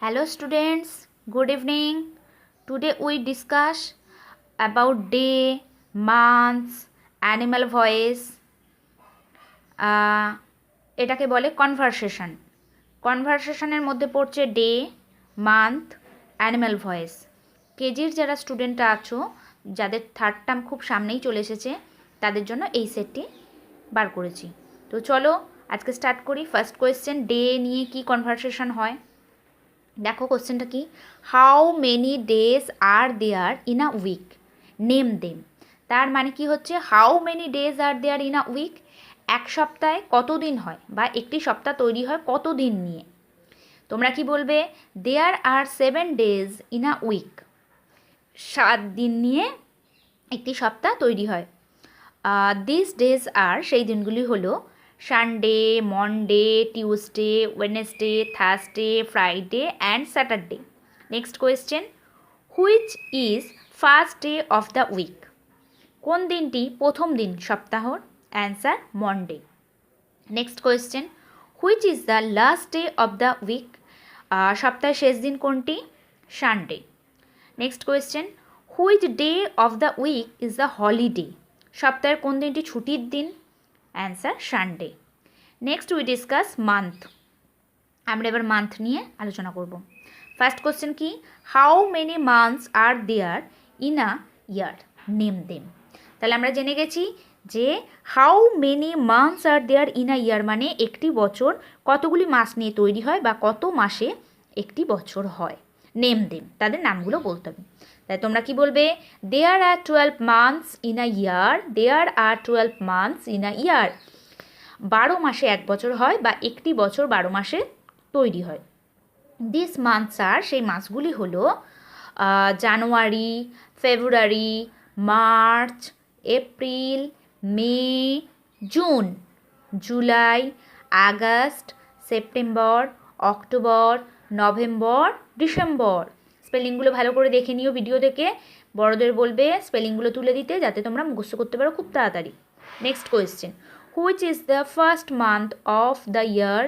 Hello students, good evening. Today we discuss about day, months, animal voice. এটাকে বলে conversation. কনভারসেশনের মধ্যে পড়ছে day, month, animal voice. কেজির যারা স্টুডেন্টরা আছো, যাদের থার্ড টার্ম খুব সামনেই চলে এসেছে, তাদের জন্য এই সেটটি বার করেছি। তো চলো আজকে স্টার্ট করি। ফার্স্ট কোয়েশ্চেন, ডে নিয়ে কি কনভারসেশন হয় দেখো। কোশ্চেনটা কি, how many days are there in a week, name them. তার মানে কি হচ্ছে, how many days are there in a week, এক সপ্তাহে কত দিন হয় বা একটি সপ্তাহ তৈরি হয় কত দিন নিয়ে। তোমরা কি বলবে, there R 7 days in a week, 7 দিন নিয়ে একটি সপ্তাহ তৈরি হয়। দিস ডেজ আর, সেই দিনগুলি হলো Sunday, Monday, Tuesday, Wednesday, Thursday, Friday and Saturday. Next question, which is first day of the week, কোন দিনটি প্রথম দিন সপ্তাহর? Answer Monday. Next question, which is the last day of the week, সপ্তাহের শেষ দিন কোনটি? Sunday. Next question, which day of the week is the holiday, সপ্তাহের কোন দিনটি ছুটির দিন? Answer Sunday. Next we discuss month. আমরা এবার মান্থ নিয়ে আলোচনা করব। ফার্স্ট কোশ্চেন কি, how many months are there in a year, name them. তাহলে আমরা জেনে গেছি যে how many months are there in a year মানে একটি বছর কতগুলি মাস নিয়ে তৈরি হয় বা কত মাসে একটি বছর হয়। নেম দেম, তাদের নামগুলো বলতে হবে। তাই তোমরা কি বলবে, there are 12 months in a year, there are 12 months in a year, 12 মাসে এক বছর হয় বা একটি বছর 12 মাসে তৈরি হয়। দিস মান্থস আর, সেই মাসগুলি হলো January, February, March, April, May, June, July, August, September, October, November, December. স্পেলিংগুলো ভালো করে দেখে নিও ভিডিও থেকে, বড়দের বলবে স্পেলিংগুলো তুলে দিতে যাতে তোমরা মুখস্থ করতে পারো খুব তাড়াতাড়ি। Next question, which is the first month of the year,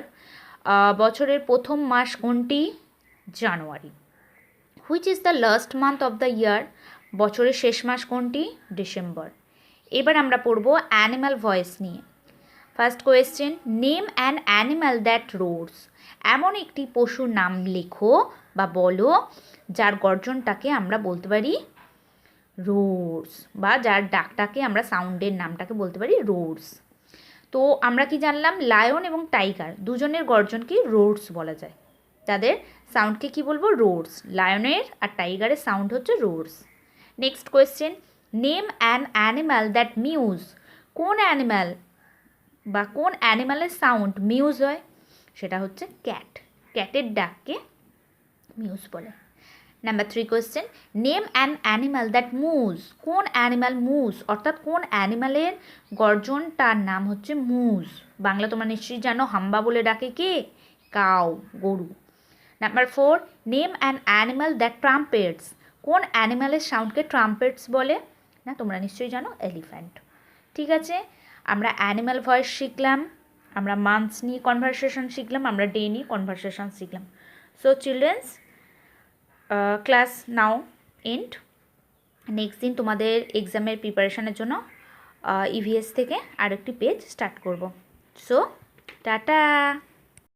বছরের প্রথম মাস কোনটি? January. Which is the last month of the year, বছরের শেষ মাস কোনটি? ডিসেম্বর। এবার আমরা পড়ব অ্যানিম্যাল ভয়েস নিয়ে। First question, name an animal that roars, এমন একটি পশুর নাম লেখো বা বলো যার গর্জনটাকে আমরা বলতে পারি রোরস, বা যার ডাকটাকে আমরা সাউন্ডের নামটাকে বলতে পারি রোরস। তো আমরা কি জানলাম, লায়ন এবং টাইগার দুজনের গর্জনকে রোরস বলা যায়, তাদের সাউন্ডকে কি বলবো? রোরস। লায়নের আর টাইগারের সাউন্ড হচ্ছে roars. Next question, name an animal that mews, কোন অ্যানিম্যাল বা কোন অ্যানিম্যালের সাউন্ড মিউজ হয়? সেটা হচ্ছে ক্যাট, ক্যাটের ডাককে মিউজ বলে। Number 3 question, name an animal that moos, কোন অ্যানিম্যাল মুজ, অর্থাৎ কোন অ্যানিম্যালের গর্জনটার নাম হচ্ছে মুজ? বাংলা তোমরা নিশ্চয়ই জানো, হাম্বা বলে ডাকে কে? কাউ, গরু। Number 4, name an animal that trumpets, কোন অ্যানিম্যালের সাউন্ডকে ট্রাম্পেটস বলে? না, তোমরা নিশ্চয়ই জানো, এলিফ্যান্ট। ঠিক আছে, আমরা অ্যানিম্যাল ভয়েস শিখলাম, আমরা মান্থস নিয়ে কনভারসেশন শিখলাম, আমরা ডে নিয়ে কনভারসেশন শিখলাম। So children's, class now end. Next দিন তোমাদের এক্সামের প্রিপারেশনের জন্য ইভিএস থেকে আরেকটি পেজ স্টার্ট করব। So tata.